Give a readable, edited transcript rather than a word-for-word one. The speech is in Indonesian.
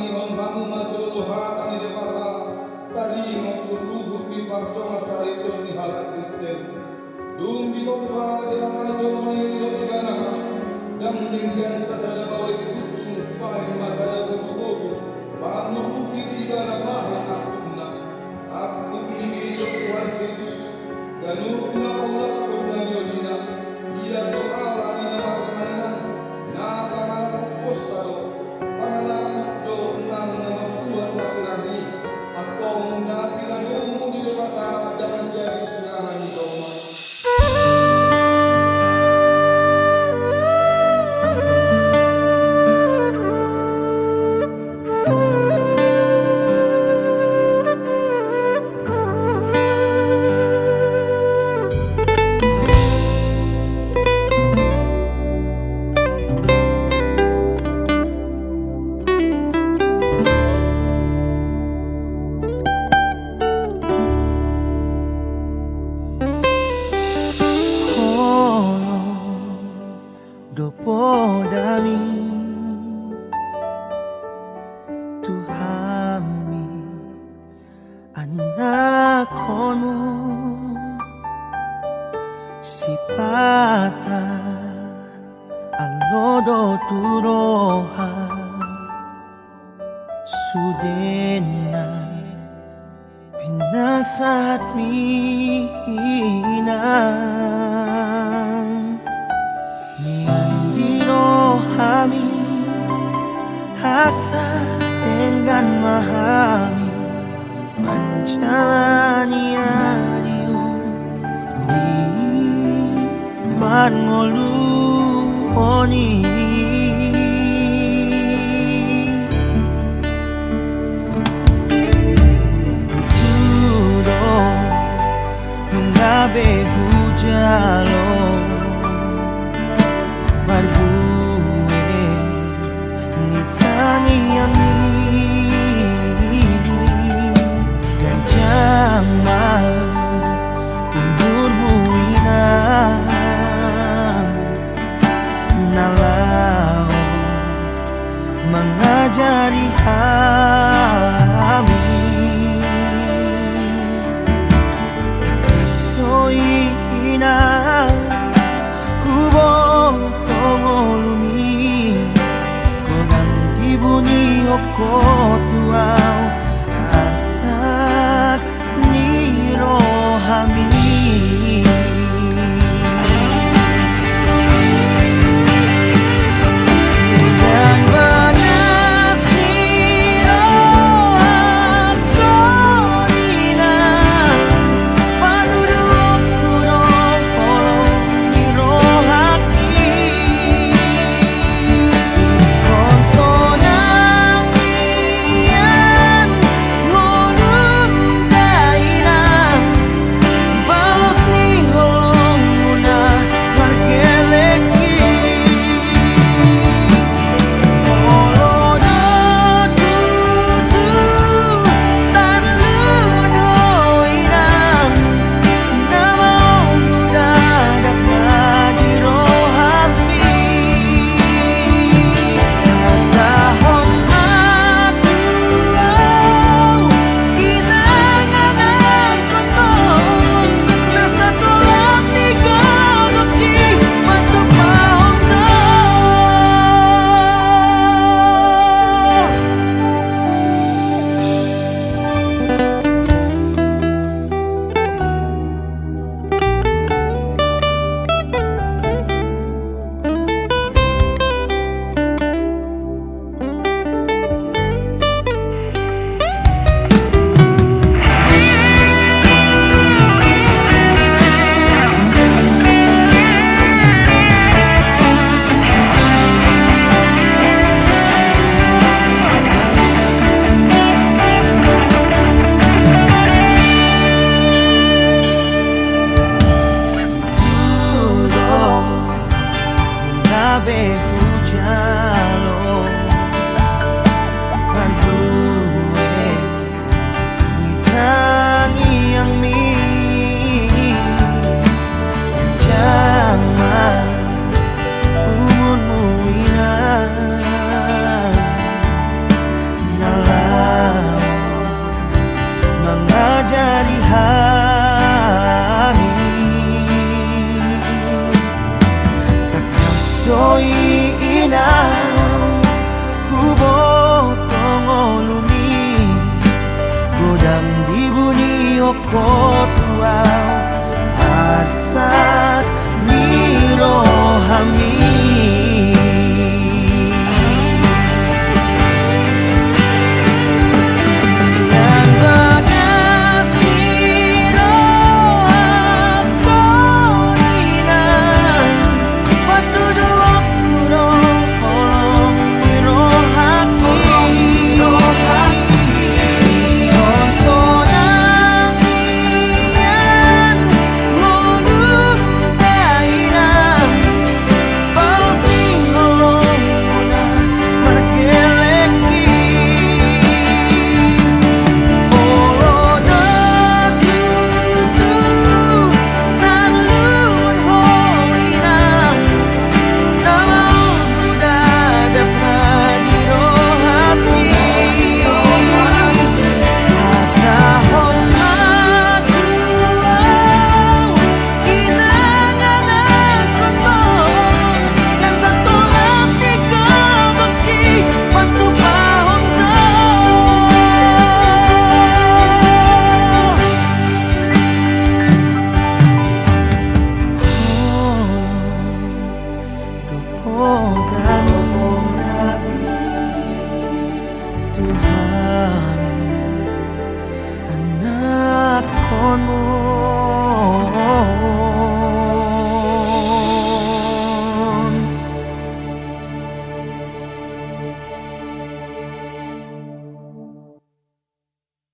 ni hong hamu majolo hata ni depata tali mokuru di pardon asaritos ni halat Kristen dung di kota di mana jolo mai di kana dam dengan sadala bawai kucung pai masada kutu bangun di kana mahal aku ini Tuhan Yesus dan nurna Allah kurna yodina ia soal alina marmainan na pangalan kosalo pangalan do nang nama buat nasirani atau mendapi lagumu di dekat dan menjadi serahani doma. Dopo dami Tuhami anak kono sipata alodo turoha sudenai pinasat minang Niandirohami hasa dengan mahami menjalani adio di Pangoluoni Tutudo mengabe hujalo Barbue ngitaniani dan jamal umurmu inang nalau mengajari kami Kristoi inang hubong tongolumi Kodang dibuni oko tuau Asak niro